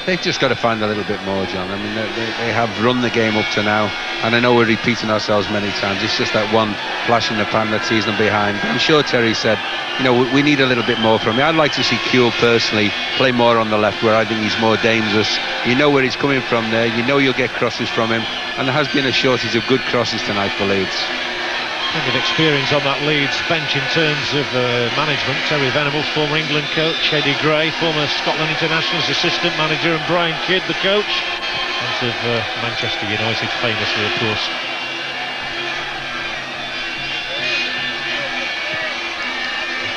They've just got to find a little bit more, John. I mean, they have run the game up to now, and I know we're repeating ourselves many times. It's just that one flash in the pan that sees them behind. I'm sure Terry said, you know, we need a little bit more from him. I'd like to see Kuehl personally play more on the left, where I think he's more dangerous. You know where he's coming from there. You know you'll get crosses from him, and there has been a shortage of good crosses tonight for Leeds. Plenty of experience on that Leeds bench in terms of management. Terry Venables, former England coach, Eddie Gray, former Scotland International's assistant manager, and Brian Kidd, the coach. And of Manchester United, famously, of course.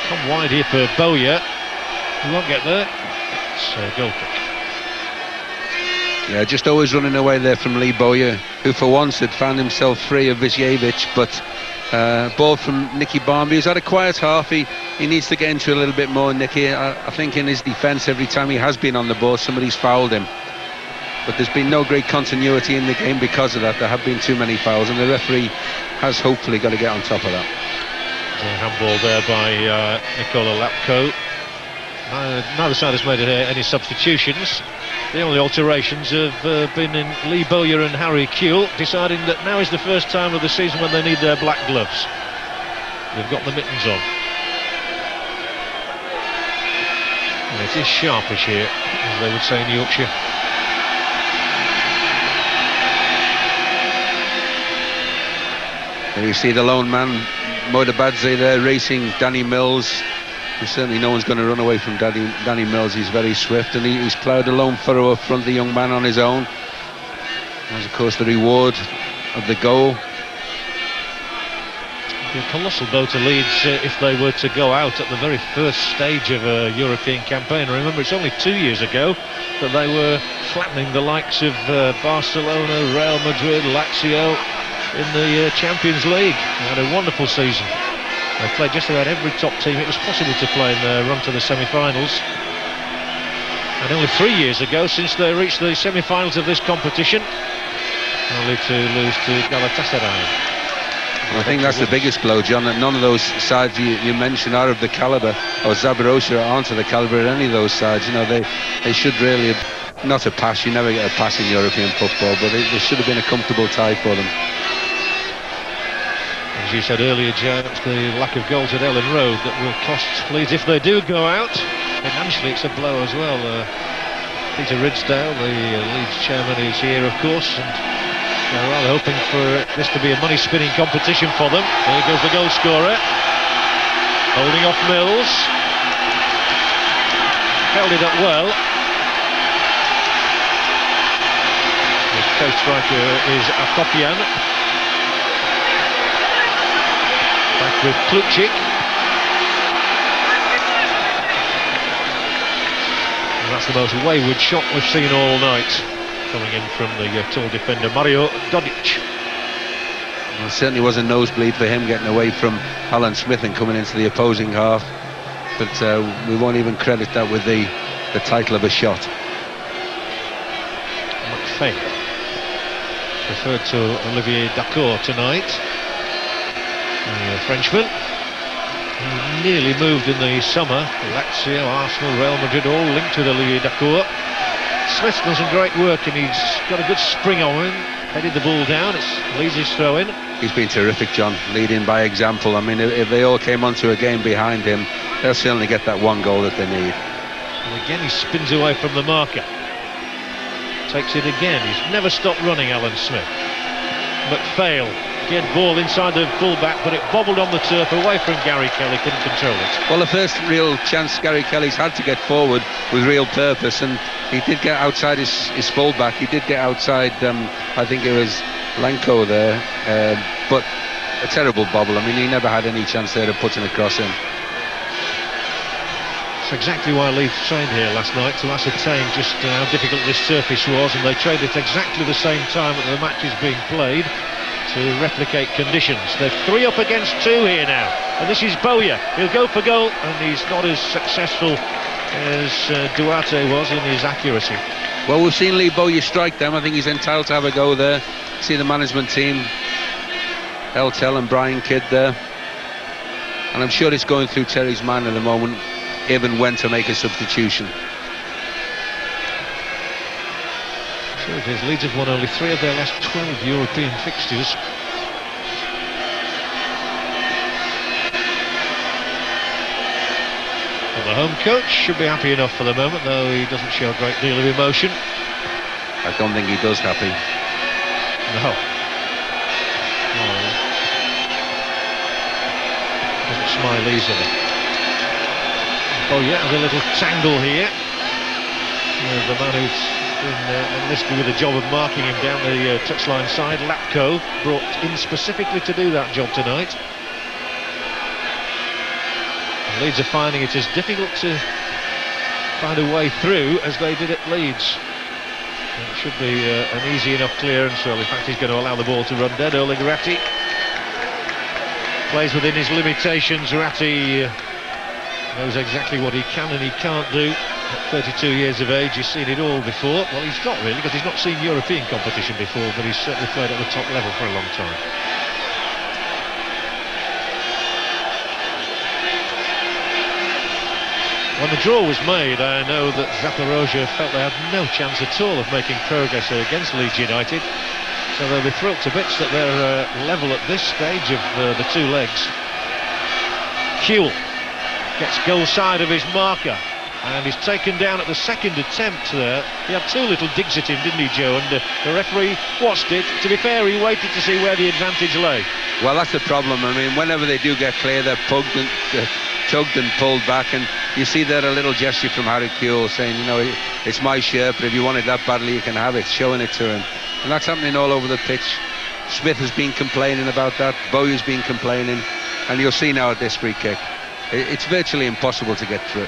Come wide here for Bowyer. He won't get there. It's a goal kick. Yeah, just always running away there from Lee Bowyer, who for once had found himself free of Visjevich, but ball from Nicky Barmby, who's had a quiet half. He needs to get into a little bit more, Nicky. I think in his defence, every time he has been on the ball, somebody's fouled him. But there's been no great continuity in the game because of that. There have been too many fouls, and the referee has hopefully got to get on top of that. Handball there by Nikola Lapko. Neither side has made any substitutions. The only alterations have been in Lee Bowyer and Harry Kuehl, deciding that now is the first time of the season when they need their black gloves. They've got the mittens on. And it is sharpish here, as they would say in Yorkshire. There you see the lone man, Moidabadze there, racing Danny Mills. Certainly no one's going to run away from Danny Mills. He's very swift, and he's ploughed a lone furrow up front, the young man on his own. That's of course the reward of the goal. It'd be a colossal blow to Leeds if they were to go out at the very first stage of a European campaign. Remember, it's only 2 years ago that they were flattening the likes of Barcelona, Real Madrid, Lazio in the Champions League. They had a wonderful season. They played just about every top team it was possible to play in their run to the semi-finals. And only 3 years ago, since they reached the semi-finals of this competition, only to lose to Galatasaray. I think that's the biggest blow, John, that none of those sides you mentioned are of the calibre, or Zaporozhye aren't of the calibre of any of those sides. You know, they should really have, not a pass, you never get a pass in European football, but it should have been a comfortable tie for them. As you said earlier, Joe, it's the lack of goals at Ellen Road that will cost Leeds if they do go out. Financially, it's a blow as well. Peter Ridsdale, the Leeds chairman, is here, of course, and they're rather hoping for this to be a money-spinning competition for them. There goes the goal scorer, holding off Mills. Held it up well. The co-striker is Akopian. Back with Kluchik. And that's the most wayward shot we've seen all night, coming in from the tall defender Mario Dodic. Well, it certainly was a nosebleed for him, getting away from Alan Smith and coming into the opposing half. But we won't even credit that with the title of a shot. McFay preferred to Olivier Dacour tonight. The Frenchman, he nearly moved in the summer. Lazio, Arsenal, Real Madrid, all linked with Olivier Dacour. Smith's done some great work, and he's got a good spring on him. Headed the ball down. It's Leeds' throw-in. He's been terrific, John, leading by example. I mean, if they all came onto a game behind him, they'll certainly get that one goal that they need. And again, he spins away from the marker. Takes it again. He's never stopped running, Alan Smith. McPhail. Again, ball inside the full-back, but it bobbled on the turf away from Gary Kelly, couldn't control it. Well, the first real chance Gary Kelly's had to get forward with real purpose, and he did get outside his full-back. He did get outside, I think it was Lanko there, but a terrible bobble. I mean, he never had any chance there of putting a cross in. That's exactly why Leeds trained here last night, to ascertain just how difficult this surface was, and they trained at exactly the same time that the match is being played, to replicate conditions. They're 3 up against 2 here now, and this is Bowyer. He'll go for goal, and he's not as successful as Duarte was in his accuracy. Well, we've seen Lee Bowyer strike them. I think he's entitled to have a go there. See the management team, Eltel and Brian Kidd there, and I'm sure it's going through Terry's mind at the moment, even when to make a substitution. So it is. Leeds have won only 3 of their last 12 European fixtures. Well, the home coach should be happy enough for the moment, though he doesn't show a great deal of emotion. I don't think he does happy. No. Doesn't smile easily. Oh yeah, there's a little tangle here. The man who's been enlisted with the job of marking him down the touchline side, Lapko, brought in specifically to do that job tonight. And Leeds are finding it as difficult to find a way through as they did at Leeds. It should be an easy enough clearance. Well, in fact, he's going to allow the ball to run dead. Oleg Ratti plays within his limitations. Ratti knows exactly what he can and he can't do. At 32 years of age, he's seen it all before. Well, he's not really, because he's not seen European competition before, but he's certainly played at the top level for a long time. When the draw was made, I know that Zaporozhye felt they had no chance at all of making progress against Leeds United. So they'll be thrilled to bits that they're level at this stage of the 2 legs. Kuehl gets goal side of his marker, and he's taken down at the second attempt there. He had 2 little digs at him, didn't he, Joe? And the referee watched it. To be fair, he waited to see where the advantage lay. Well, that's the problem. I mean, whenever they do get clear, they're tugged and pulled back, and you see there a little gesture from Harry Kuehl saying, you know, it's my shirt, but if you want it that badly, you can have it, showing it to him. And that's happening all over the pitch. Smith has been complaining about that, Bowyer's been complaining, and you'll see now at this free kick, it's virtually impossible to get through.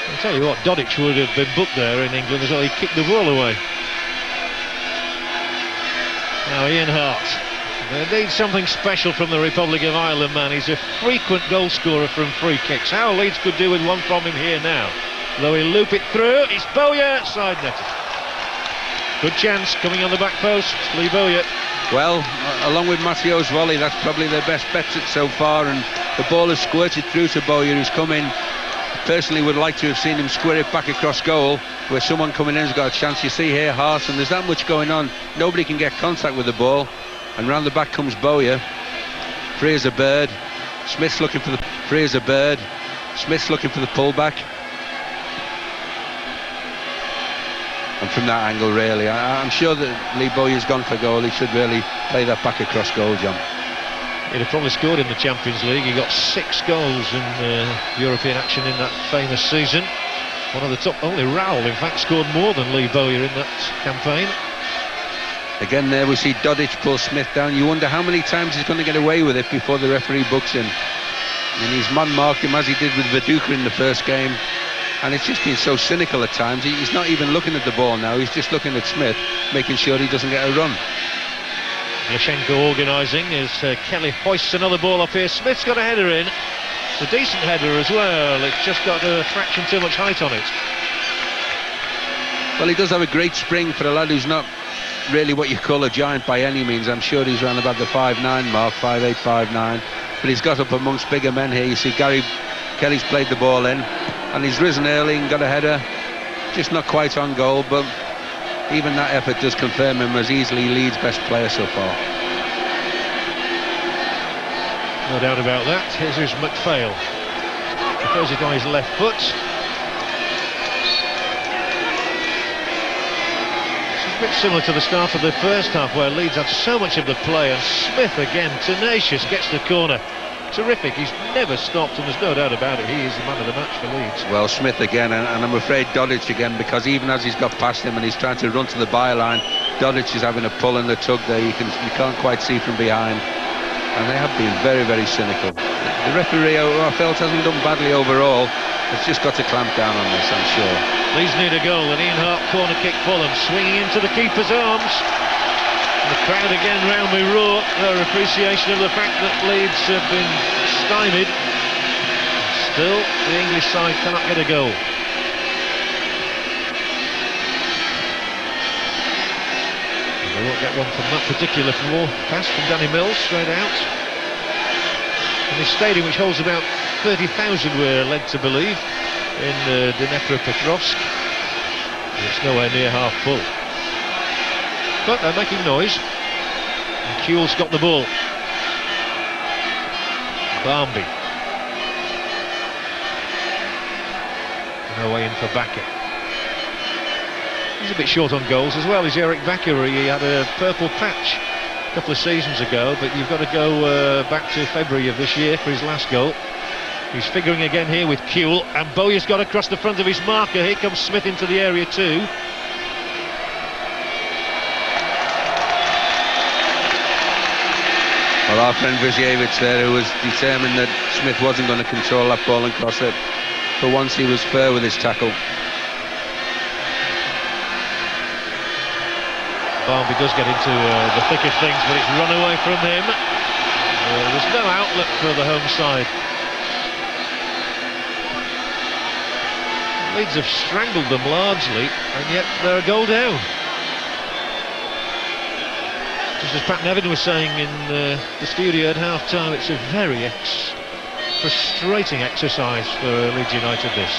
I'll tell you what, Dodic would have been booked there in England as well. He kicked the ball away. Now Ian Hart. They need something special from the Republic of Ireland, man. He's a frequent goal scorer from free kicks. How Leeds could do with one from him here now. Though he'll loop it through. It's Bowyer, side netted. Good chance coming on the back post, Lee Bowyer. Well, along with Mattio's volley, that's probably their best bet so far, and the ball has squirted through to Bowyer, who's come in. Personally would like to have seen him square it back across goal, where someone coming in has got a chance. You see here Hart, and there's that much going on. Nobody can get contact with the ball, and round the back comes Bowyer. Free as a bird. Smith's looking for the pullback. And from that angle, really, I'm sure that Lee Bowyer's gone for goal. He should really play that back across goal, John. He'd have probably scored in the Champions League. He got 6 goals in European action in that famous season. One of the top, only Raul, in fact, scored more than Lee Bowyer in that campaign. Again, there we see Dodic pull Smith down. You wonder how many times he's going to get away with it before the referee books him. I mean, he's man-marked him as he did with Viduka in the first game. And it's just been so cynical at times. He's not even looking at the ball now. He's just looking at Smith, making sure he doesn't get a run. Lashenko organising as Kelly hoists another ball up here. Smith's got a header in. It's a decent header as well. It's just got a fraction too much height on it. Well, he does have a great spring for a lad who's not really what you call a giant by any means. I'm sure he's around about the 5'9" mark, 5'8", 5'9". But he's got up amongst bigger men here. You see Gary Kelly's played the ball in, and he's risen early and got a header. Just not quite on goal, but even that effort does confirm him as easily Leeds' best player so far. No doubt about that. Here's McPhail. He throws it on his left foot. It's a bit similar to the start of the first half, where Leeds had so much of the play, and Smith again, tenacious, gets the corner. Terrific. He's never stopped, and there's no doubt about it. He is the man of the match for Leeds. Well, Smith again, and I'm afraid Dodic again, because even as he's got past him and he's trying to run to the byline, Dodic is having a pull and a tug there. You can't quite see from behind, and they have been very, very cynical. The referee, I felt, hasn't done badly overall. It's just got to clamp down on this, I'm sure. Leeds need a goal, and Ian Hart corner kick Fulham, swinging into the keeper's arms. The crowd again roundly roar their appreciation of the fact that Leeds have been stymied. Still, the English side cannot get a goal. And they won't get one from that particular pass from Danny Mills, straight out. In this stadium, which holds about 30,000, we're led to believe, in Dnepropetrovsk. It's nowhere near half full. But they're making noise. And Kuhl's got the ball. Barmby. No way in for Bakker. He's a bit short on goals as well. He's Eric Bakker. He had a purple patch a couple of seasons ago, but you've got to go back to February of this year for his last goal. He's figuring again here with Kuhl, and Bowyer's got across the front of his marker. Here comes Smith into the area too. Well, our friend Vizjevic there, who was determined that Smith wasn't going to control that ball and cross it. For once he was fair with his tackle. Barmby does get into the thick of things, but it's run away from him. There's no outlet for the home side. Leeds have strangled them largely, and yet they're a goal down. Just as Pat Nevin was saying in the studio at half-time, it's a very frustrating exercise for Leeds United, this.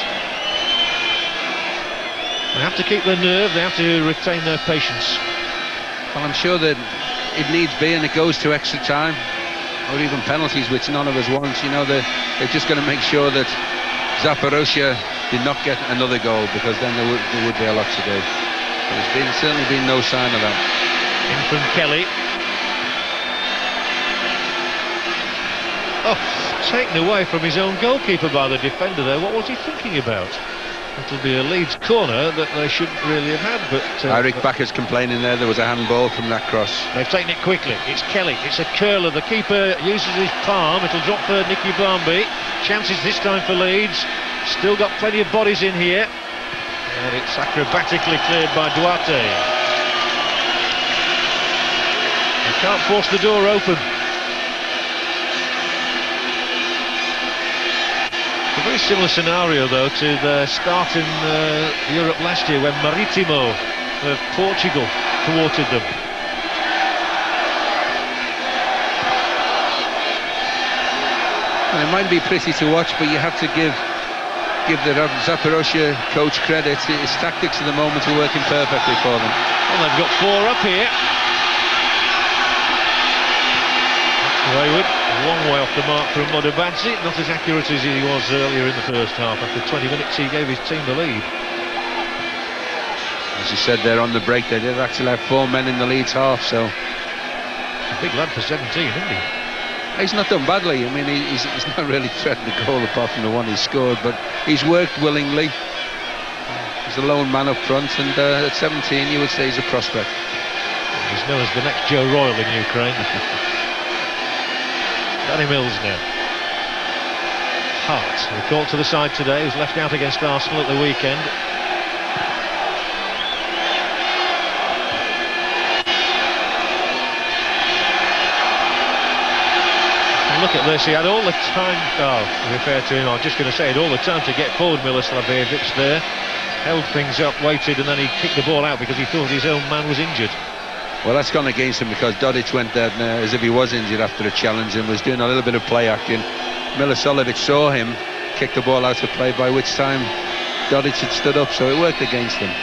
They have to keep their nerve, they have to retain their patience. Well, I'm sure that it needs be, and it goes to extra time, or even penalties, which none of us want. You know, they're just going to make sure that Zaporozhye did not get another goal, because then there would be a lot to do. But there's certainly been no sign of that. In from Kelly. Oh, taken away from his own goalkeeper by the defender there. What was he thinking about? It'll be a Leeds corner that they shouldn't really have had, but... Eric Bakker's complaining there was a handball from that cross. They've taken it quickly. It's Kelly. It's a curler. The keeper uses his palm. It'll drop for Nicky Barmby. Chances this time for Leeds. Still got plenty of bodies in here. And it's acrobatically cleared by Duarte. You can't force the door open. A very similar scenario, though, to the start in Europe last year when Marítimo of Portugal thwarted them. And it might be pretty to watch, but you have to give the Zaporozhye coach credit. His tactics at the moment are working perfectly for them. Well, they've got 4 up here. Wayward, a long way off the mark from Modibadze, not as accurate as he was earlier in the first half. After 20 minutes he gave his team the lead. As you said there on the break, they did actually have 4 men in the Leeds half, so... A big lad for 17, isn't he? He's not done badly. I mean, he's not really threatened a goal apart from the one he scored, but he's worked willingly. He's a lone man up front, and at 17 you would say he's a prospect. He's known as the next Joe Royle in Ukraine. Danny Mills now. Hart, recalled to the side today, he was left out against Arsenal at the weekend. And look at this, he had all the time, to be fair to him, I was just going to say, he had all the time to get forward, Metalurg Zaporozhye there. Held things up, waited, and then he kicked the ball out because he thought his own man was injured. Well, that's gone against him because Dodic went there as if he was injured after a challenge and was doing a little bit of play acting. Milicevic saw him, kicked the ball out of play, by which time Dodic had stood up, so it worked against him.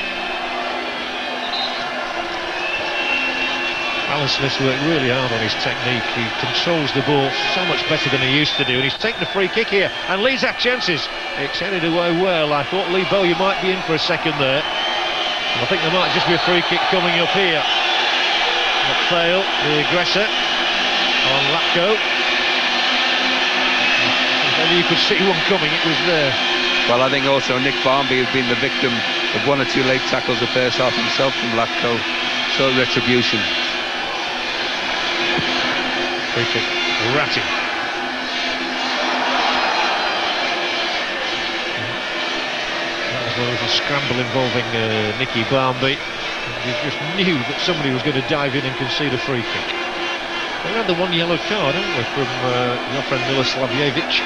Alan Smith's worked really hard on his technique. He controls the ball so much better than he used to do, and he's taken a free kick here, and Leeds have chances. It's headed away well. I thought Lee Bowyer might be in for a second there. I think there might just be a free kick coming up here. McPhail, the aggressor, on Lapko. If ever you could see one coming, it was there. Well, I think also Nick Barmby had been the victim of 1 or 2 late tackles the first half himself from Lapko. So retribution. Free kick, Ratty. That was a little scramble involving Nicky Barmby. You just knew that somebody was going to dive in and concede a free kick. We had the 1 yellow card, haven't we, from your friend Miloslav Jevic.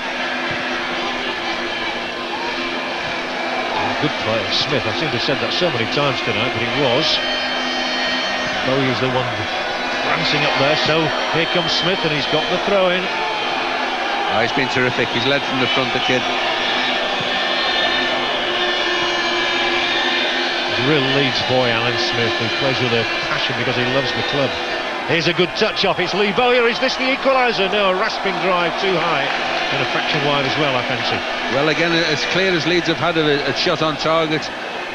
Good player, Smith. I seem to have said that so many times tonight, but it was. Bowie's the one prancing up there, so here comes Smith, and he's got the throw in. Oh, he's been terrific. He's led from the front, the kid. He's a real Leeds boy, Alan Smith, who plays with a passion because he loves the club. Here's a good touch off. It's Lee Bowyer. Is this the equaliser? No, a rasping drive too high. And a fraction wide as well, I fancy. Well, again, as clear as Leeds have had a shot on target.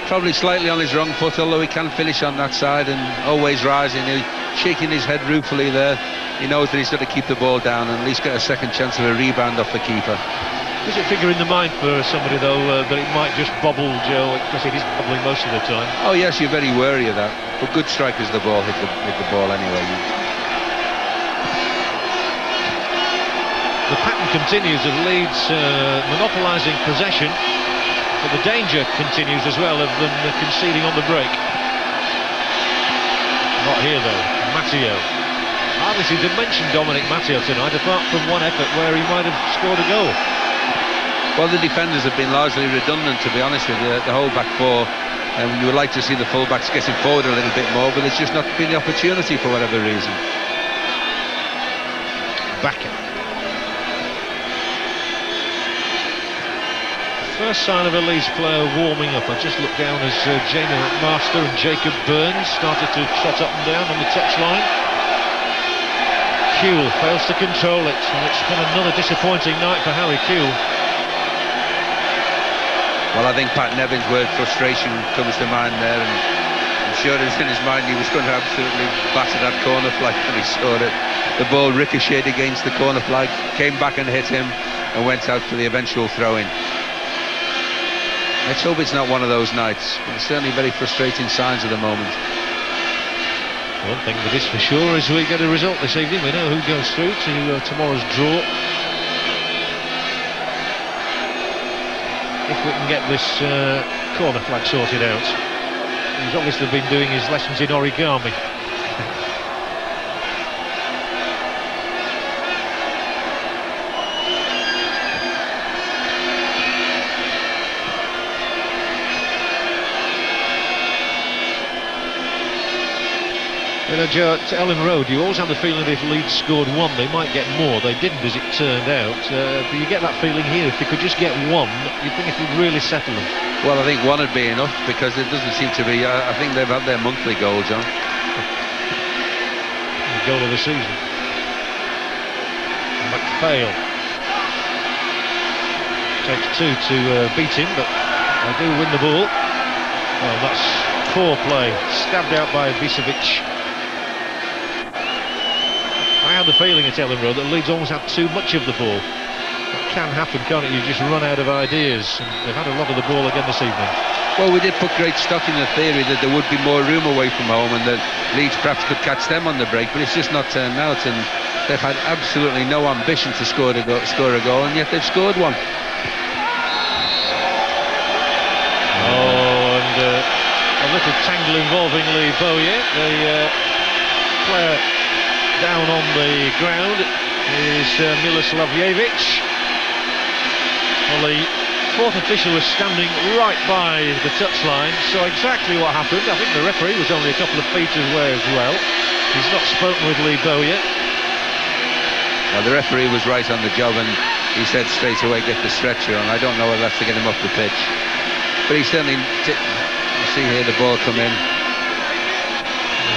Probably slightly on his wrong foot, although he can finish on that side and always rising. He's shaking his head ruefully there. He knows that he's got to keep the ball down and at least get a second chance of a rebound off the keeper. Does it figure in the mind for somebody, though, that it might just bobble, Joe, because it is bobbling most of the time? Oh, yes, you're very wary of that. But good strikers, the ball hit the ball anyway. The pattern continues of Leeds monopolising possession, but the danger continues as well of them conceding on the break. Not here, though. Matteo. Hardly seem to mention Dominic Matteo tonight, apart from one effort where he might have scored a goal. Well, the defenders have been largely redundant, to be honest with you, the whole back four. And you would like to see the full-backs getting forward a little bit more, but there's just not been the opportunity for whatever reason. Backer. First sign of a Leeds player warming up. I just looked down as Jamie McMaster and Jacob Burns started to trot up and down on the touchline. Kewell fails to control it, and it's been another disappointing night for Harry Kewell. Well, I think Pat Nevin's word frustration comes to mind there, and I'm sure it was in his mind he was going to absolutely batter that corner flag when he saw it. The ball ricocheted against the corner flag, came back and hit him, and went out for the eventual throw-in. Let's hope it's not one of those nights, but it's certainly very frustrating signs at the moment. One thing that is for sure is we get a result this evening. We know who goes through to tomorrow's draw. If we can get this corner flag sorted out. He's obviously been doing his lessons in origami. You know, Joe, at Ellen Road, you always have the feeling that if Leeds scored one, they might get more. They didn't, as it turned out. But you get that feeling here, if they could just get one, you'd think it would really settle them. Well, I think one would be enough, because it doesn't seem to be... I think they've had their monthly goal, John. The goal of the season. McPhail. Takes two to beat him, but they do win the ball. Well, that's poor play. Stabbed out by Visevic. I had the feeling at Ellen Road that Leeds almost had too much of the ball. That can happen, can't it? You just run out of ideas. And they've had a lot of the ball again this evening. Well, we did put great stock in the theory that there would be more room away from home and that Leeds perhaps could catch them on the break, but it's just not turned out, and they've had absolutely no ambition to score a goal, and yet they've scored one. Oh, and a little tangle involving Lee Bowyer. The player down on the ground is Miloslavljevic. Well, the fourth official was standing right by the touchline, so exactly what happened. I think the referee was only a couple of feet away as well. He's not spoken with Lee Bowyer. Well, the referee was right on the job, and he said straight away, get the stretcher on. I don't know whether that's to get him off the pitch, but he certainly... You see here the ball come in.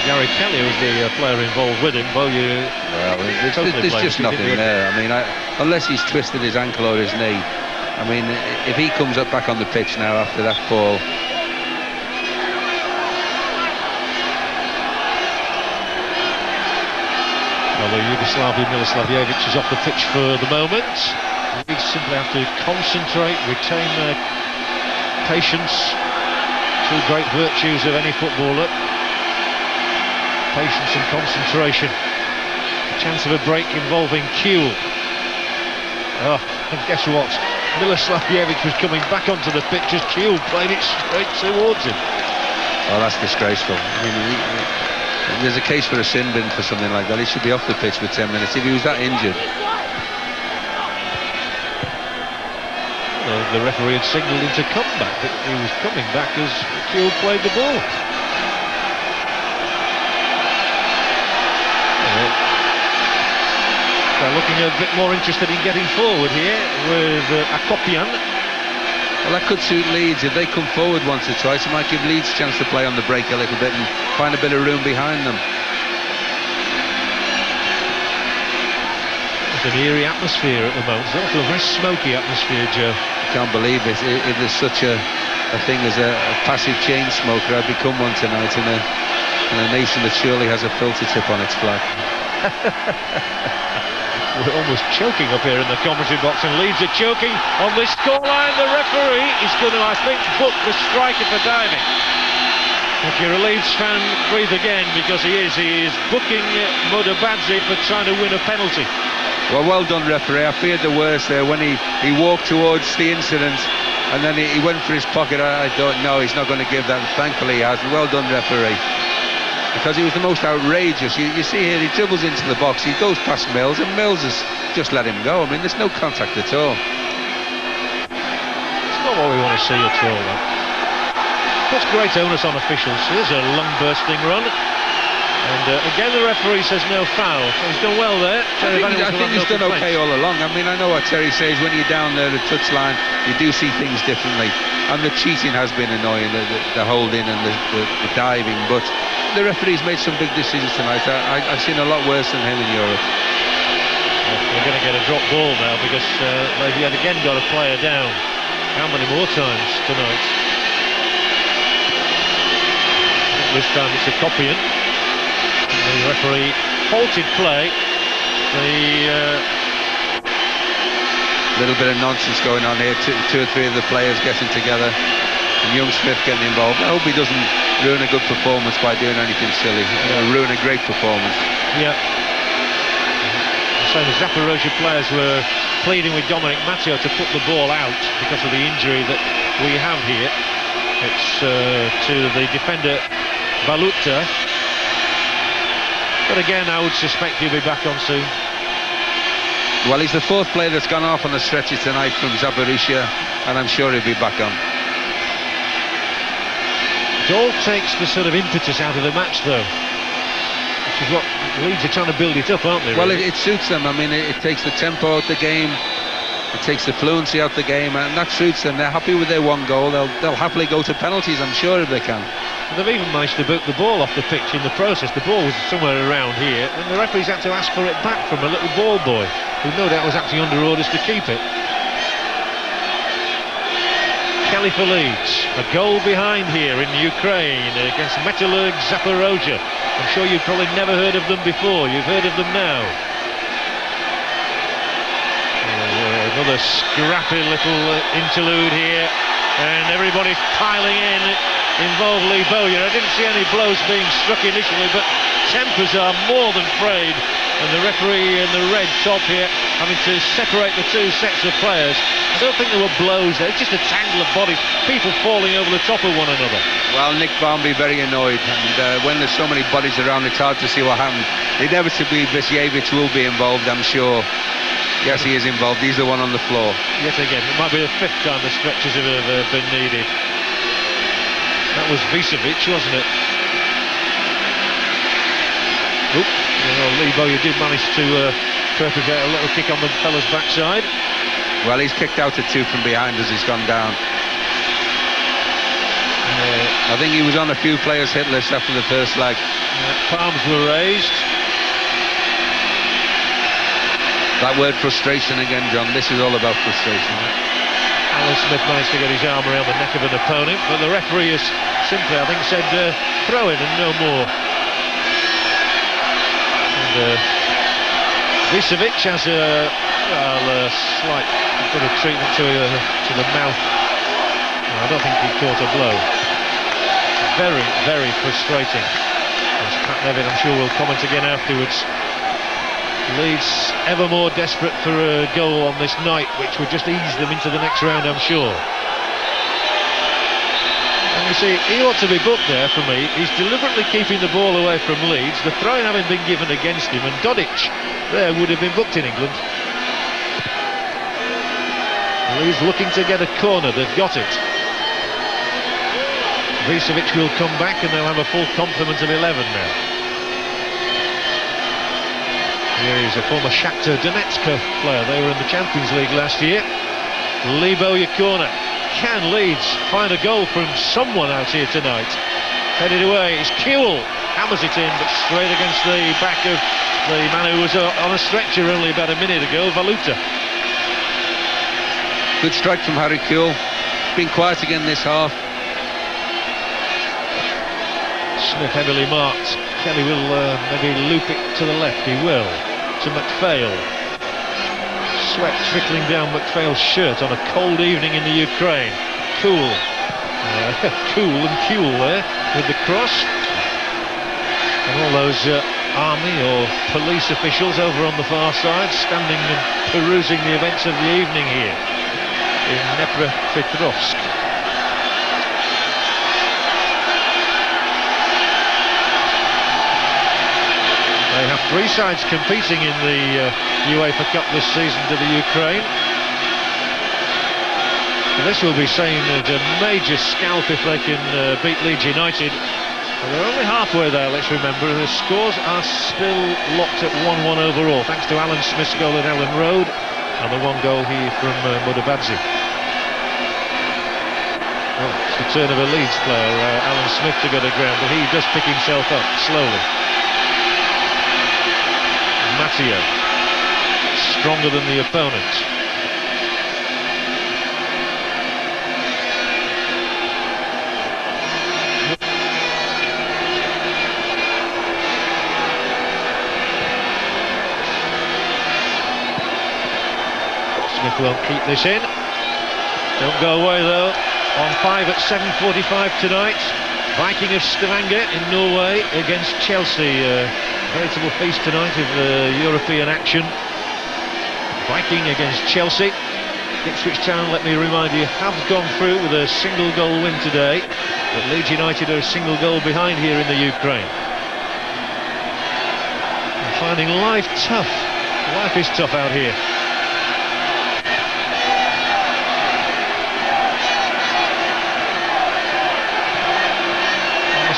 Gary Kelly was the player involved with him. Bowyer, well, there's just nothing there. I mean, unless he's twisted his ankle or his knee. I mean, if he comes up back on the pitch now after that fall. Well, Yugoslavia Miloslavljevic is off the pitch for the moment. We simply have to concentrate, retain their patience. Two great virtues of any footballer. Patience and concentration. A chance of a break involving Kewell. Oh, and guess what? Miloslavljevic was coming back onto the pitch as Kewell played it straight towards him. Oh, that's disgraceful. I mean, there's a case for a sin bin for something like that. He should be off the pitch with 10 minutes if he was that injured. The referee had signalled him to come back, but he was coming back as Kewell played the ball. They're looking a bit more interested in getting forward here with Akopian. Well, that could suit Leeds. If they come forward once or twice, it might give Leeds a chance to play on the break a little bit and find a bit of room behind them. It's an eerie atmosphere at the moment. It's also a very smoky atmosphere, Joe. I can't believe it. If there's such a thing as a passive chain smoker, I'd become one tonight in a nation that surely has a filter tip on its flag. We're almost choking up here in the commentary box, and Leeds are choking on this scoreline. The referee is going to, I think, book the striker for diving. If you're a Leeds fan, breathe again, because he is booking Modabadzie for trying to win a penalty. Well done, referee. I feared the worst there when he walked towards the incident and then he went for his pocket. I thought, no, he's not going to give that. Thankfully he hasn't. Well done, referee. Because he was the most outrageous. You see here, he dribbles into the box, he goes past Mills, and Mills has just let him go. I mean, there's no contact at all. It's not what we want to see at all, though. Puts great onus on officials. Here's a long bursting run. And again, the referee says no foul. So he's done well there. I think he's done okay all along. I mean, I know what Terry says, when you're down there at the touchline, you do see things differently. And the cheating has been annoying, the holding and the diving, but the referee's made some big decisions tonight. I've seen a lot worse than him in Europe. We're going to get a drop ball now, because they've yet again got a player down. How many more times tonight? This time it's a copying. The referee halted play. Little bit of nonsense going on here. Two or three of the players getting together, and Young Smith getting involved. I hope he doesn't ruin a good performance by doing anything silly. Ruin a great performance. Yeah. So the Zaporozhye players were pleading with Dominic Matteo to put the ball out because of the injury that we have here. It's to the defender Baluta. But again, I would suspect he'll be back on soon. Well, he's the fourth player that's gone off on the stretcher tonight from Zaporozhye, and I'm sure he'll be back on. It all takes the sort of impetus out of the match, though, which is what Leeds are trying to build it up, aren't they? Well, really? it suits them. I mean, it takes the tempo out the game, it takes the fluency out the game, and that suits them. They're happy with their one goal. They'll happily go to penalties, I'm sure, if they can. And they've even managed to boot the ball off the pitch in the process. The ball was somewhere around here, and the referees had to ask for it back from a little ball boy, who no doubt was actually under orders to keep it. Kelly for Leeds, a goal behind here in Ukraine against Metalurg Zaporozhye. I'm sure you've probably never heard of them before. You've heard of them now. Another scrappy little interlude here, and everybody's piling in. Involved Lee Bowyer. I didn't see any blows being struck initially, but tempers are more than frayed, and the referee in the red top here having to separate the two sets of players. I don't think there were blows there. It's just a tangle of bodies, people falling over the top of one another. Well, Nick Barmby very annoyed, and when there's so many bodies around, it's hard to see what happened. Inevitably, Visjevich will be involved, I'm sure. Yes, he is involved. He's the one on the floor. Yet again, it might be the fifth time the stretchers have been needed. That was Visevic, wasn't it? Oop, Lee Bowyer did manage to perpetrate a little kick on the fella's backside. Well, he's kicked out at two from behind as he's gone down. I think he was on a few players' hit list after the first leg. Palms were raised. That word frustration again, John. This is all about frustration. Alan Smith managed to get his arm around the neck of an opponent, but the referee has simply, I think, said throw in and no more. And Visevic has a slight bit of treatment to the mouth. No, I don't think he caught a blow. Very, very frustrating. As Pat Nevin, I'm sure, will comment again afterwards. Leeds ever more desperate for a goal on this night, which would just ease them into the next round, I'm sure. And you see, he ought to be booked there for me. He's deliberately keeping the ball away from Leeds, the throw-in having been given against him, and Dodic there would have been booked in England. Leeds looking to get a corner, they've got it. Visevic will come back and they'll have a full complement of 11 now. Here is a former Shakhtar Donetsk player. They were in the Champions League last year. Lee Bowyer corner. can Leeds find a goal from someone out here tonight? Headed away, it's Kewell, hammers it in, but straight against the back of the man who was on a stretcher only about a minute ago, Valuta. Good strike from Harry Kewell. Been quiet again this half. Smith heavily marked. Kelly will maybe loop it to the left. He will. To McPhail. Sweat trickling down McPhail's shirt on a cold evening in the Ukraine. Cool. Cool and Kewell there with the cross. And all those army or police officials over on the far side standing and perusing the events of the evening here in Dnepropetrovsk. They have three sides competing in the UEFA Cup this season to the Ukraine. And this will be seen as a major scalp if they can beat Leeds United. Well, they're only halfway there, let's remember. The scores are still locked at 1-1 overall, thanks to Alan Smith's goal at Ellen Road and the one goal here from Mudabadze. Well, it's the turn of a Leeds player, Alan Smith, to go to ground, but he does pick himself up slowly. Matteo, stronger than the opponent. Smith won't keep this in. Don't go away though. On 5 at 7:45 tonight. Viking of Stavanger in Norway against Chelsea. Veritable feast tonight of European action. Viking against Chelsea. Ipswich Town, let me remind you, have gone through with a single goal win today. But Leeds United are a single goal behind here in the Ukraine. I'm finding life tough. Life is tough out here.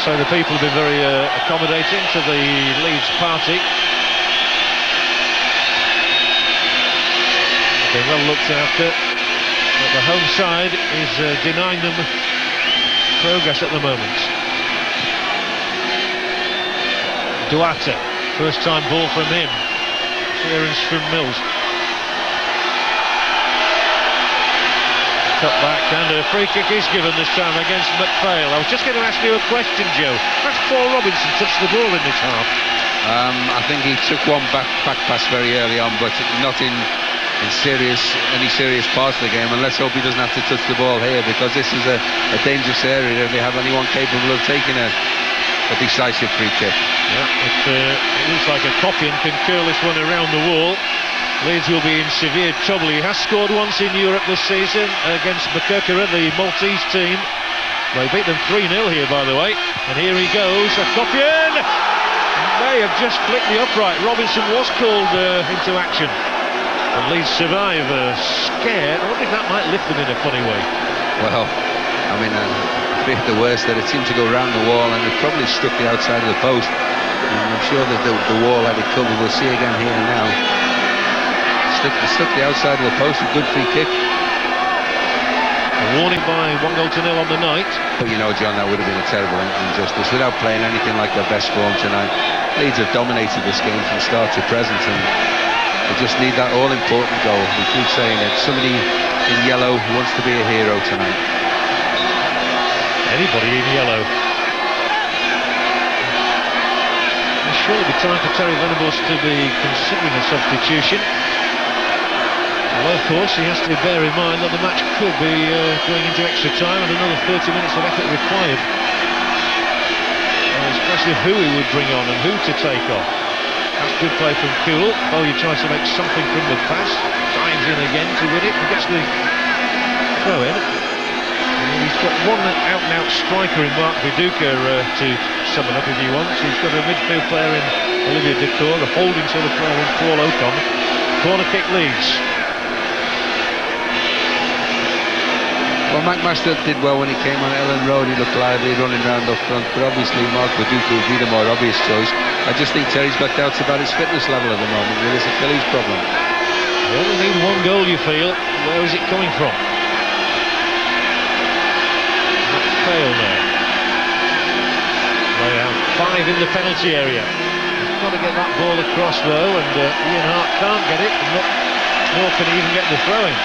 So the people have been very accommodating to the Leeds party. They're well looked after, but the home side is denying them progress at the moment. Duarte, first time ball from him. Clearance from Mills. Cut back and a free kick is given this time against McPhail. I was just going to ask you a question, Joe. Has Paul Robinson touched the ball in this half? I think he took one back pass very early on, but not in any serious parts of the game. And let's hope he doesn't have to touch the ball here, because this is a dangerous area if they have anyone capable of taking a decisive free kick. Yeah, it looks like a Kopian can curl this one around the wall. Leeds will be in severe trouble. He has scored once in Europe this season against Bakirkara, the Maltese team. They beat them 3-0 here, by the way. And here he goes, a Kopian! May have just flicked the upright. Robinson was called into action. And Leeds survive, scared. I wonder if that might lift them in a funny way. Well, I mean, I fear the worst, that it seemed to go round the wall and it probably struck the outside of the post. And I'm sure that the wall had it covered. We'll see again here now. Stuck the outside of the post, a good free kick. A warning by 1-0 on the night. But you know, John, that would have been a terrible injustice. Without playing anything like their best form tonight, Leeds have dominated this game from start to present, and they just need that all-important goal. We keep saying it. Somebody in yellow who wants to be a hero tonight. Anybody in yellow. There'll surely be time for Terry Venables to be considering a substitution. Well, of course, he has to bear in mind that the match could be going into extra time and another 30 minutes of effort required. Especially who he would bring on and who to take off. That's good play from Kewell. Bowyer tries to make something from the pass. Dives in again to win it and gets the throw in. And he's got one out-and-out striker in Mark Viduka to sum it up if he wants. He's got a midfield player in Olivier Decour, a holding sort of player in Paul Ocon. Corner kick Leeds. Well, McMaster did well when he came on Ellen Road. He looked lively, running around up front, but obviously Mark Viduka would be the more obvious choice. I just think Terry's got doubts about his fitness level at the moment with his Achilles problem. They only need one goal, you feel. Where is it coming from? fail now. Lay out 5 in the penalty area. He's got to get that ball across though, and Ian Hart can't get it, nor can he even get the throw-in.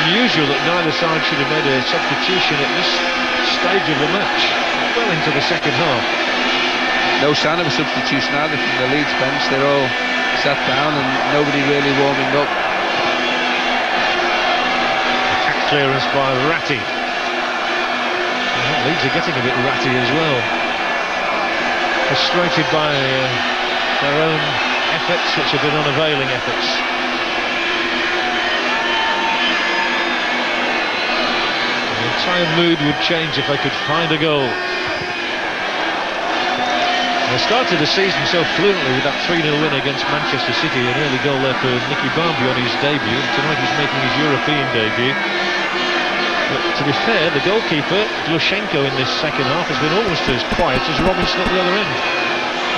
Unusual that neither side should have made a substitution at this stage of the match, well into the second half. No sign of a substitution either from the Leeds bench. They're all sat down and nobody really warming up. Attack clearance by Ratty. Well, Leeds are getting a bit ratty as well. Frustrated by their own efforts, which have been unavailing efforts. The entire mood would change if they could find a goal. They started the season so fluently with that 3-0 win against Manchester City, an early goal there for Nicky Barmby on his debut. Tonight he's making his European debut. But to be fair, the goalkeeper, Glushenko, in this second half has been almost as quiet as Robinson at the other end.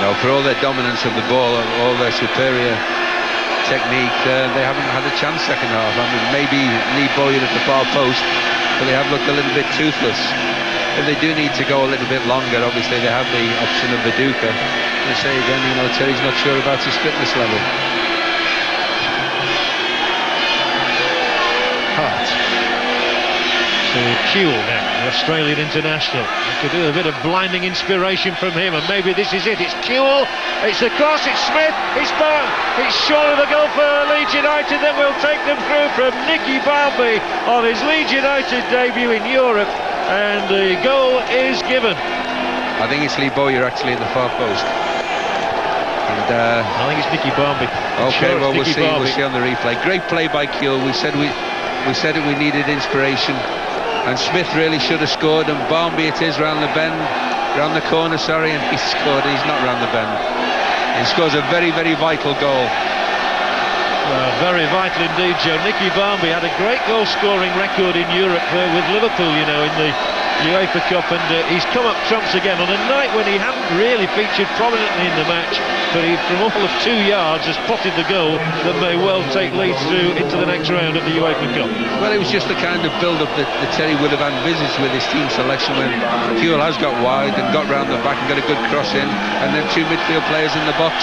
No, for all their dominance of the ball, all their superior technique, they haven't had a chance second half. I mean, maybe Lee Bowyer at the far post, but they have looked a little bit toothless. If they do need to go a little bit longer, obviously they have the option of Viduka. I say again, you know, Terry's not sure about his fitness level. Hart to Kewell now, the Australian international. You could do a bit of blinding inspiration from him, and maybe this is it. It's Kewell, it's the cross, it's Smith, it's Byrne. It's surely the goal for Leeds United that will take them through from Nicky Barmby on his Leeds United debut in Europe. And the goal is given. I think it's Lee Bowyer actually in the far post. And I think it's Nicky Barmby. Okay, well we'll see on the replay. Great play by Kewell. We said we needed inspiration, and Smith really should have scored. And Barmby it is round the bend, round the corner. Sorry, and he scored. He's not round the bend. He scores a very, very vital goal. Very vital indeed, Joe. Nicky Barmby had a great goal-scoring record in Europe with Liverpool, you know, in the UEFA Cup, and he's come up trumps again on a night when he hadn't really featured prominently in the match, but he, from all of 2 yards, has spotted the goal that may well take Leeds through into the next round of the UEFA Cup. Well, it was just the kind of build-up that Terry would have envisaged with his team selection when Kewell has got wide and got round the back and got a good cross in, and then 2 midfield players in the box,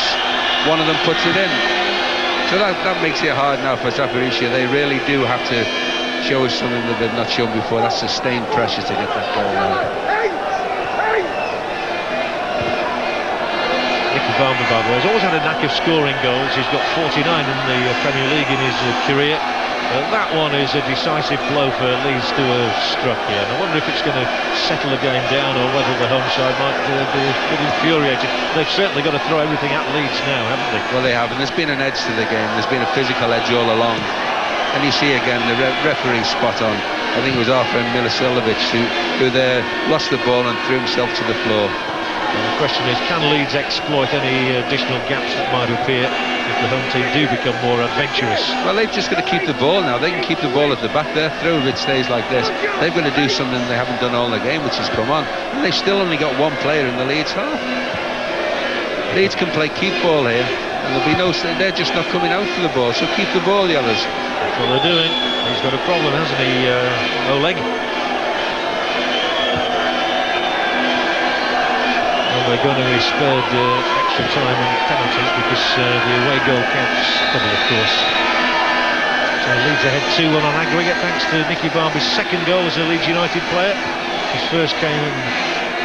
one of them puts it in. So that makes it hard now for Zaporozhye. They really do have to show us something that they've not shown before. That's sustained pressure to get that goal now. Nicky Barmby, by the way, has always had a knack of scoring goals. He's got 49 in the Premier League in his career. That one is a decisive blow for Leeds to have struck here. And I wonder if it's going to settle the game down, or whether the home side might be a bit infuriated. They've certainly got to throw everything at Leeds now, haven't they? Well, they have, and there's been an edge to the game. There's been a physical edge all along. And you see again, the referee spot on. I think it was our friend Milicevic who there lost the ball and threw himself to the floor. And the question is, can Leeds exploit any additional gaps that might appear if the home team do become more adventurous? Well, they've just got to keep the ball now. They can keep the ball at the back there through if it stays like this. They've got to do something they haven't done all the game, which is come on. And they've still only got 1 player in the Leeds half. Leeds can play keep ball here, and there'll be no. They're just not coming out for the ball, so keep the ball, the others. That's what they're doing. He's got a problem, hasn't he, Oleg? They're going to be spared extra time and penalties because the away goal counts double, of course. So Leeds ahead 2-1 on aggregate thanks to Nicky Barmby's second goal as a Leeds United player. His first came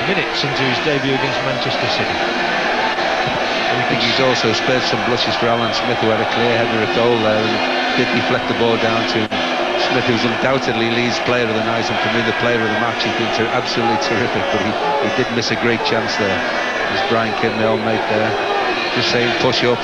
minutes into his debut against Manchester City. I think he's also spared some blushes for Alan Smith, who had a clear header at goal there and did deflect the ball down to Smith, who's undoubtedly Leeds player of the night, and for me the player of the match. He's been absolutely terrific, but he did miss a great chance there. There's Brian Kidd, my old mate there, just saying push up,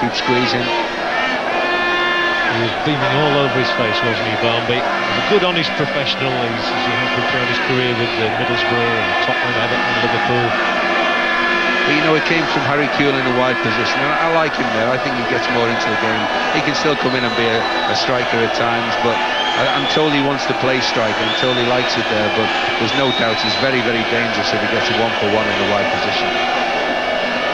keep squeezing. He was beaming all over his face, wasn't he, Barmby? A good, honest professional. He has been throughout his career with Middlesbrough and Tottenham, Everton, Liverpool. But you know, it came from Harry Kewell in a wide position, and I like him there. I think he gets more into the game. He can still come in and be a striker at times, but I'm told he wants to play striker. I'm told he likes it there, but there's no doubt he's very, very dangerous if he gets a 1-for-1 in the wide position.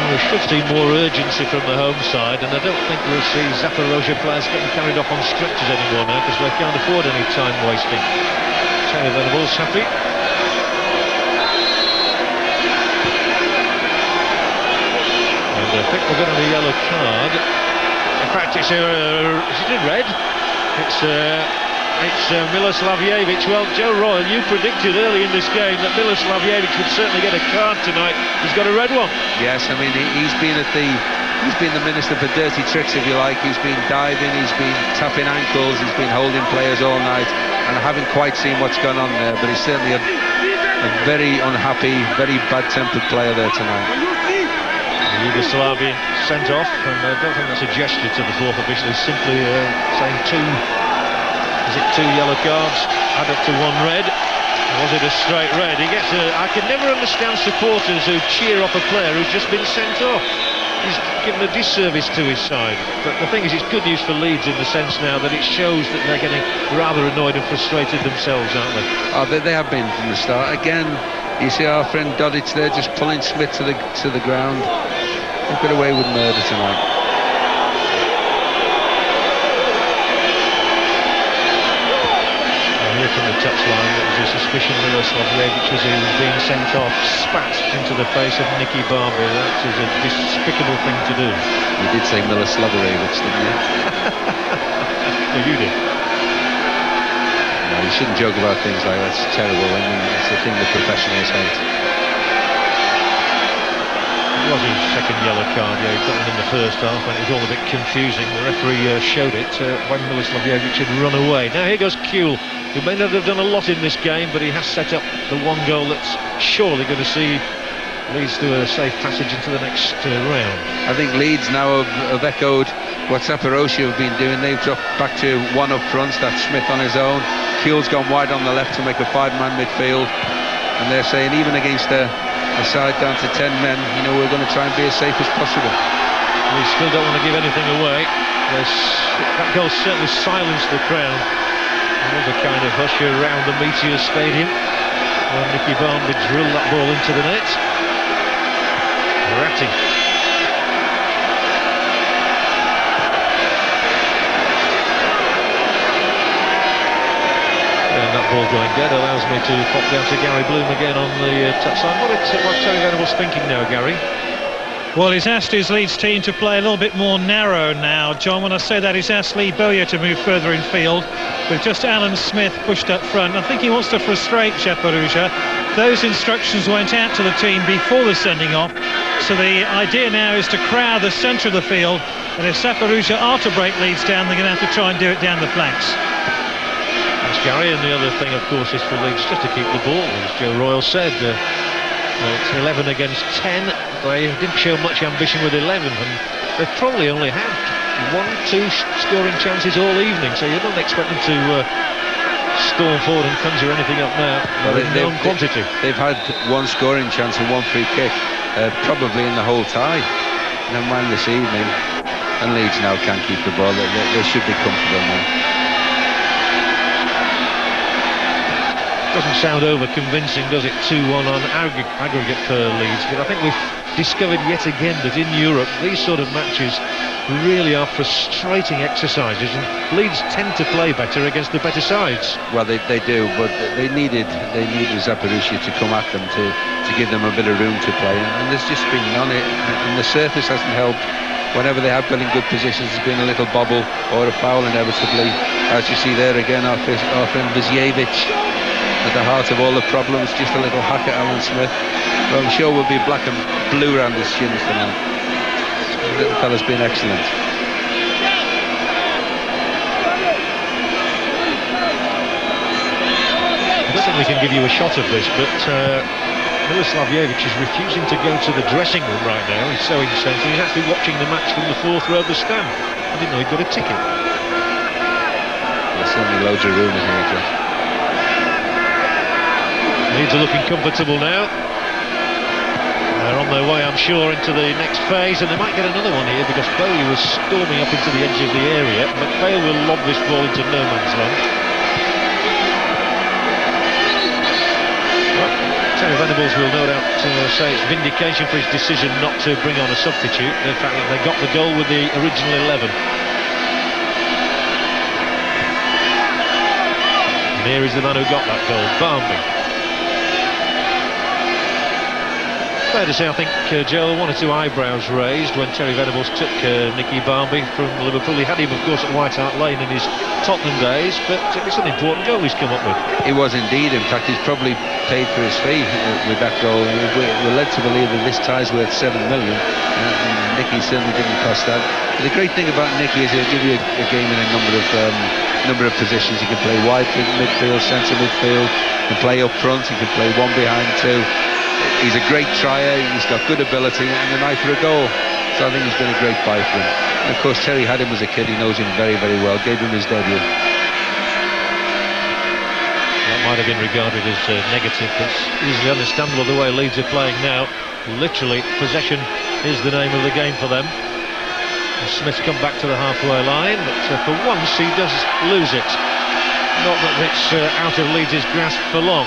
We should see more urgency from the home side, and I don't think we'll see Zaporozhye players getting carried off on stretchers anymore now, because they can't afford any time wasting. Taylor Venables happy. And I think we're going to have a yellow card. In fact, is it a red? It's Metalurg. Well, Joe Royle, you predicted early in this game that Metalurg would certainly get a card tonight. He's got a red one. Yes, I mean he's been the minister for dirty tricks, if you like. He's been diving, he's been tapping ankles, he's been holding players all night, and I haven't quite seen what's gone on there. But he's certainly a very unhappy, very bad-tempered player there tonight. Yugoslavian sent off, and I don't think that's a gesture to the fourth official. He's simply saying two yellow cards, add up to one red. Was it a straight red? I can never understand supporters who cheer up a player who's just been sent off. He's given a disservice to his side. But the thing is, it's good news for Leeds in the sense now that it shows that they're getting rather annoyed and frustrated themselves, aren't they? Oh, they have been from the start. Again, you see our friend Dodic there just pulling Smith to the ground. They've got away with murder tonight. From the touchline, there was a suspicion Metalurg was being sent off, spat into the face of Nicky Barber. That is a despicable thing to do. You did say Metalurg, didn't you? No, you did. No, you shouldn't joke about things like that. It's terrible. I mean, it's a thing the professionals hate. It was his second yellow card. Yeah, he got it in the first half when it was all a bit confusing. The referee showed it when Metalurg had run away. Now here goes Kuhl, who may not have done a lot in this game, but he has set up the one goal that's surely going to see Leeds to a safe passage into the next round. I think Leeds now have echoed what Zaporozhye have been doing. They've dropped back to one up front. That's Smith on his own. Kuhl's gone wide on the left to make a five-man midfield, and they're saying even against a side down to 10 men, you know, we're going to try and be as safe as possible. We still don't want to give anything away. That goal certainly silenced the crowd. There was a kind of hush around the Meteor Stadium when Nicky Barber drilled that ball into the net. Ratty. And that ball going dead allows me to pop down to Gary Bloom again on the touchline. What's Terry Venables thinking now, Gary? Well, he's asked his Leeds team to play a little bit more narrow now, John. When I say that, he's asked Lee Bowyer to move further in field, with just Alan Smith pushed up front. I think he wants to frustrate Zaporozhye. Those instructions went out to the team before the sending off, so the idea now is to crowd the centre of the field, and if Zaporozhye are to break Leeds down, they're going to have to try and do it down the flanks. That's Gary, and the other thing, of course, is for Leeds just to keep the ball, as Joe Royle said. It's 11 against 10. They didn't show much ambition with 11, and they've probably only had 1-2 scoring chances all evening, so you don't expect them to storm forward and conjure anything up now. Well, known quantity. They've had one scoring chance and one free kick, probably in the whole tie. Never mind this evening, and Leeds now can't keep the ball. They should be comfortable now. Doesn't sound over convincing, does it? 2-1 on aggregate for Leeds, but I think we've discovered yet again that in Europe these sort of matches really are frustrating exercises, and Leeds tend to play better against the better sides. Well, they do, but they needed Zaporozhye to come at them to give them a bit of room to play, and there's just been none. And the surface hasn't helped. Whenever they have got in good positions, there's been a little bobble or a foul inevitably. As you see there again, our friend Vizjevic at the heart of all the problems, just a little hack at Alan Smith. Well, I'm sure we'll be black and blue around his shins tonight. The little fella's been excellent. I don't think we can give you a shot of this, but Metalurg is refusing to go to the dressing room right now. He's so incensed. He's actually watching the match from the fourth row of the stand. I didn't know he'd got a ticket. There's certainly loads of room in here, John. Leeds are looking comfortable now. They're on their way, I'm sure, into the next phase, and they might get another one here because Bowyer was storming up into the edge of the area. McPhail will lob this ball into no man's land. Well, Terry Venables will no doubt say it's vindication for his decision not to bring on a substitute, the fact that they got the goal with the original 11. And here is the man who got that goal, Barmby. Fair to say, I think, Joe, one or two eyebrows raised when Terry Venables took Nicky Barmby from Liverpool. He had him, of course, at White Hart Lane in his Tottenham days, but it's an important goal he's come up with. It was indeed. In fact, he's probably paid for his fee with that goal. We're led to believe that this tie's worth 7 million, and Nicky certainly didn't cost that. But the great thing about Nicky is he'll give you a game in a number of positions. He can play wide midfield, centre midfield, he can play up front, he can play one behind two. He's a great trier, he's got good ability and an eye for a goal. So I think he's been a great buy for him. And of course, Terry had him as a kid, he knows him very, very well, gave him his debut. That might have been regarded as negative, but it's easily understandable the way Leeds are playing now. Literally, possession is the name of the game for them. And Smith's come back to the halfway line, but for once he does lose it. Not that it's out of Leeds' grasp for long.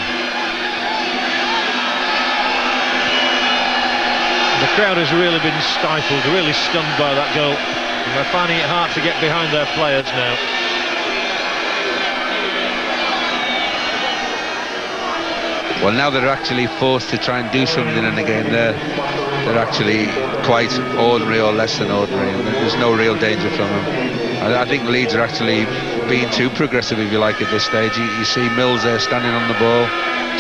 The crowd has really been stifled, really stunned by that goal. And they're finding it hard to get behind their players now. Well, now they're actually forced to try and do something in the game. They're actually quite ordinary or less than ordinary, and there's no real danger from them. I think Leeds are actually being too progressive, if you like, at this stage. You see Mills there standing on the ball,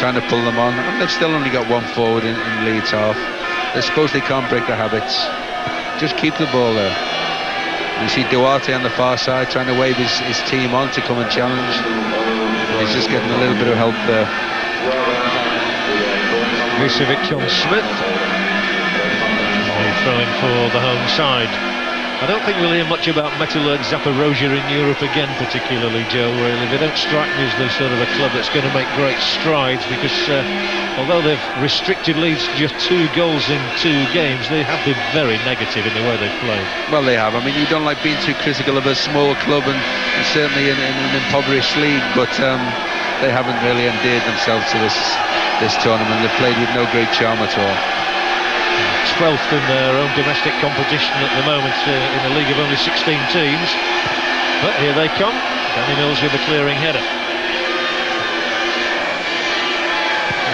trying to pull them on, and they've still only got one forward in Leeds half. I suppose they can't break their habits. Just keep the ball there. You see Duarte on the far side trying to wave his team on to come and challenge. He's just getting a little bit of help there. Vucevic on Smith. Throwing for the home side. I don't think we'll hear much about Metalurg Zaporozhye in Europe again, particularly, Joe, really. They don't strike me as the sort of a club that's going to make great strides, because although they've restricted Leeds to just 2 goals in 2 games, they have been very negative in the way they've played. Well, they have. I mean, you don't like being too critical of a small club, and certainly in an impoverished league, but they haven't really endeared themselves to this tournament. They've played with no great charm at all. 12th in their own domestic competition at the moment, in a league of only 16 teams. But here they come. Danny Mills with a clearing header.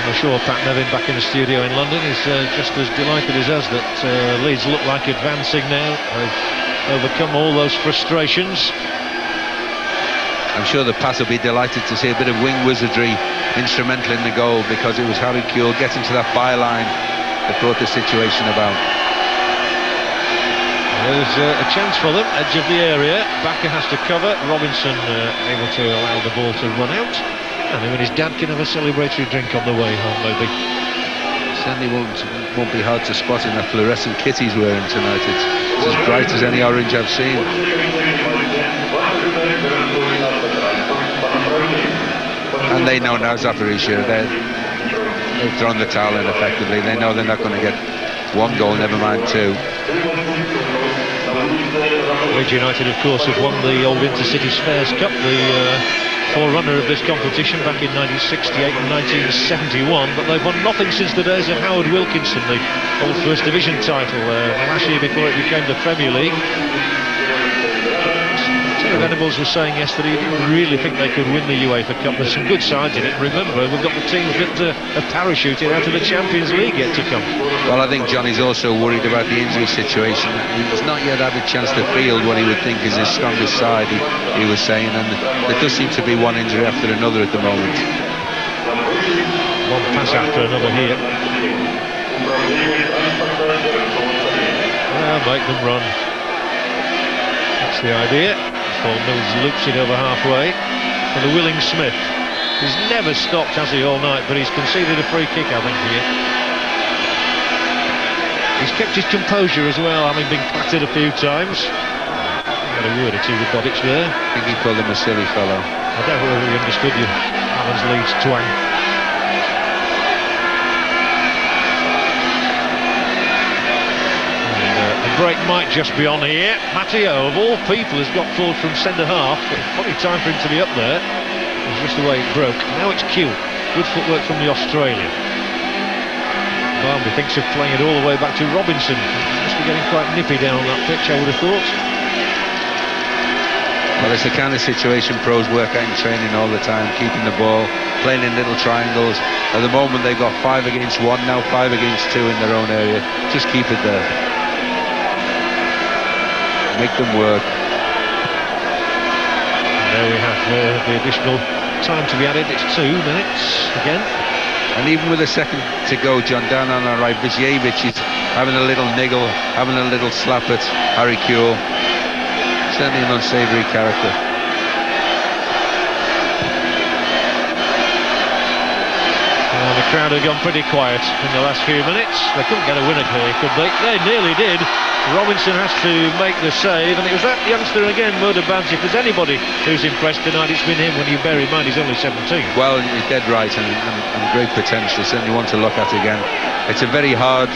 I'm sure Pat Nevin, back in the studio in London, is just as delighted as us that Leeds look like advancing now. They've overcome all those frustrations. I'm sure the Pat will be delighted to see a bit of wing wizardry instrumental in the goal, because it was Harry Kewell getting to that byline that brought the situation about. There's a chance for them, edge of the area. Bakker has to cover. Robinson able to allow the ball to run out. And then his dad can have a celebratory drink on the way home, maybe. Certainly won't be hard to spot in that fluorescent kit he's wearing tonight. It's as bright as any orange I've seen. And they know now Zaporozhye, they've thrown the towel in effectively. They know they're not going to get 1 goal, never mind 2. Leeds United, of course, have won the old Intercities Fairs Cup, the forerunner of this competition, back in 1968 and 1971, but they've won nothing since the days of Howard Wilkinson, the old First Division title, last year before it became the Premier League. Venables was saying yesterday he didn't really think they could win the UEFA Cup. There's some good sides in it. Remember, we've got the teams that have parachuted out of the Champions League yet to come. Well, I think Johnny's also worried about the injury situation. He's not yet had a chance to field what he would think is his strongest side, he was saying, and there does seem to be one injury after another at the moment. One pass after another here. Make them run. That's the idea. Paul Mills loops it over halfway for the willing Smith. He's never stopped, has he, all night, but he's conceded a free kick, I think, here. He's kept his composure as well, having been battered a few times. Got a word or two with Bobic there. I think he called him a silly fellow. I don't know whether he understood you. Alan's Leeds twang. Break might just be on here. Matteo, of all people, has got forward from centre half. Probably time for him to be up there. It's just the way it broke. Now it's Kewell. Good footwork from the Australian. Barmby thinks of playing it all the way back to Robinson. Must be getting quite nippy down on that pitch, I would have thought. Well, it's the kind of situation pros work out in training all the time, keeping the ball, playing in little triangles. At the moment they've got 5 against 1, now 5 against 2 in their own area. Just keep it there. Make them work. And there we have the additional time to be added. It's 2 minutes again. And even with a second to go, John, down on our right, Vizjevic is having a little niggle, having a little slap at Harry Kewell. Certainly an unsavoury character. Well, the crowd have gone pretty quiet in the last few minutes. They couldn't get a winner here, could they? They nearly did. Robinson has to make the save, and it was that youngster again, Metalurg. If there's anybody who's impressed tonight, it's been him, when you bear in mind he's only 17. Well, he's dead right, and great potential. Certainly one to look at again. It's a very hard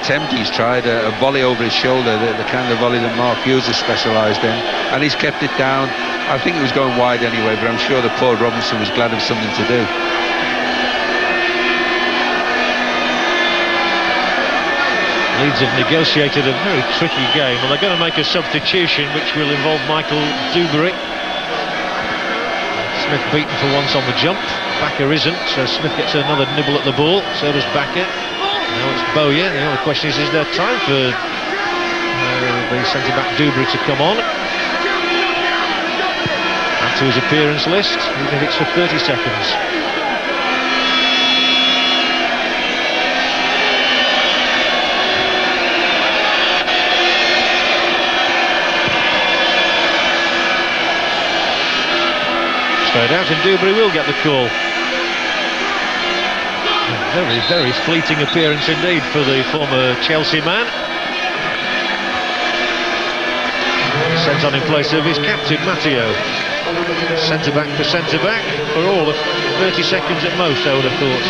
attempt he's tried, a volley over his shoulder, the kind of volley that Mark Hughes has specialised in, and he's kept it down. I think it was going wide anyway, but I'm sure that Paul Robinson was glad of something to do. Leeds have negotiated a very tricky game, and they're going to make a substitution which will involve Michael Duberry. Smith beaten for once on the jump. Backer isn't, so Smith gets another nibble at the ball, so does Backer. Now it's Bowyer. The only question is there time for the centre-back Duberry to come on? Add to his appearance list, even if it's for 30 seconds. Straight out, and Duberry will get the call. A very, very fleeting appearance indeed for the former Chelsea man. Sent on in place of his captain, Matteo. Centre-back for centre-back, for all of 30 seconds at most, I would have thought.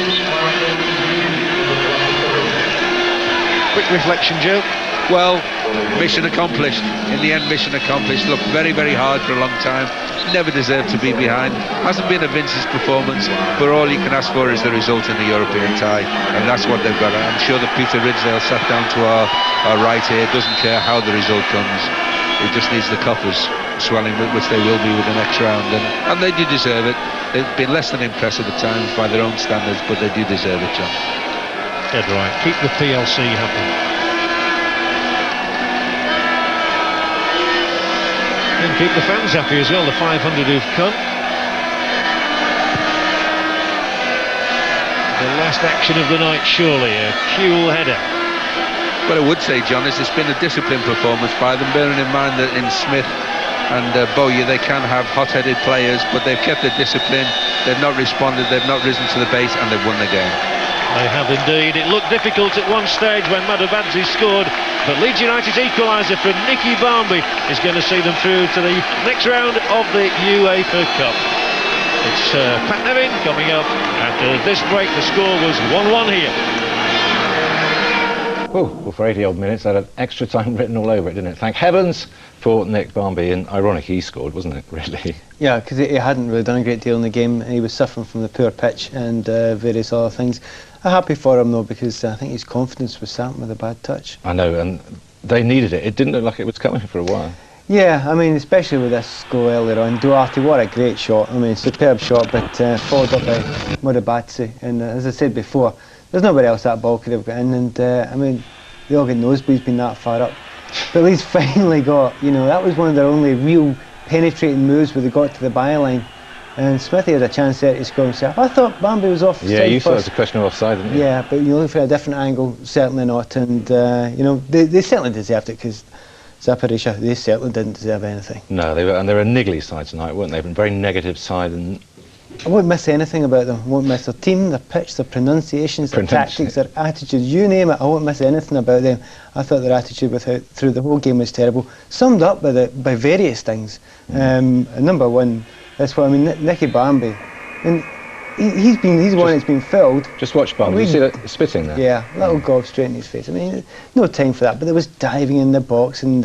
Quick reflection, Joe. Well, mission accomplished. In the end, mission accomplished. Looked very, very hard for a long time. Never deserved to be behind. Hasn't been a Vince's performance, but all you can ask for is the result in the European tie, and that's what they've got. I'm sure that Peter Ridsdale sat down to our right here, doesn't care how the result comes. He just needs the coffers swelling, which they will be with the next round, and they do deserve it. They've been less than impressive at times by their own standards, but they do deserve it, John. Dead right. Keep the PLC happy. And keep the fans happy as well, the 500 who've come. The last action of the night, surely, a Kewell header. What I would say, John, is it's been a disciplined performance by them, bearing in mind that in Smith and Bowyer they can have hot-headed players, but they've kept their discipline, they've not responded, they've not risen to the bait, and they've won the game. They have indeed. It looked difficult at one stage when Metalurg scored, but Leeds United's equaliser for Nicky Barmby is going to see them through to the next round of the UEFA Cup. It's Pat Nevin coming up after this break. The score was 1-1 here. Oh, well, for 80-odd minutes, that had extra time written all over it, didn't it? Thank heavens for Nick Barmby, and ironic he scored, wasn't it, really? Yeah, because he hadn't really done a great deal in the game. He was suffering from the poor pitch and various other things. I'm happy for him, though, because I think his confidence was sapped with a bad touch. I know, and they needed it. It didn't look like it was coming for a while. Yeah, I mean, especially with this goal earlier on. Duarte, what a great shot. I mean, superb shot, but followed up by Metalurg. And as I said before, there's nobody else that ball could have got in. And I mean, they all get nosebleeds being that far up. But Leeds finally got, you know, that was one of their only real penetrating moves where they got to the byline. And Smithy had a chance there to score himself. I thought Barmby was offside. Yeah, you thought it was a question of offside, didn't you? Yeah, but you look for a different angle, certainly not. And, you know, they certainly deserved it, because Zaporozhye, they certainly didn't deserve anything. No, they were a niggly side tonight, weren't they? A very negative side. And I won't miss anything about them. I won't miss their team, their pitch, their pronunciations, their tactics, their attitude. You name it, I won't miss anything about them. I thought their attitude through the whole game was terrible. Summed up by various things. Number one, that's what I mean. Nicky Barmby, and he's one that's been filled. Just watch Barmby. You see that spitting there? Yeah, little gob straight in his face. I mean, no time for that. But there was diving in the box, and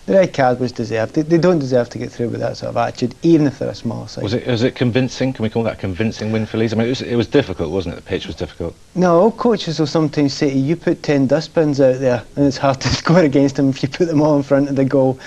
The red card was deserved. They don't deserve to get through with that sort of attitude, even if they're a small side. Was it convincing? Can we call that a convincing win for Leeds? I mean, it was difficult, wasn't it? The pitch was difficult. No, all coaches will sometimes say to you, you put 10 dustbins out there and it's hard to score against them if you put them all in front of the goal.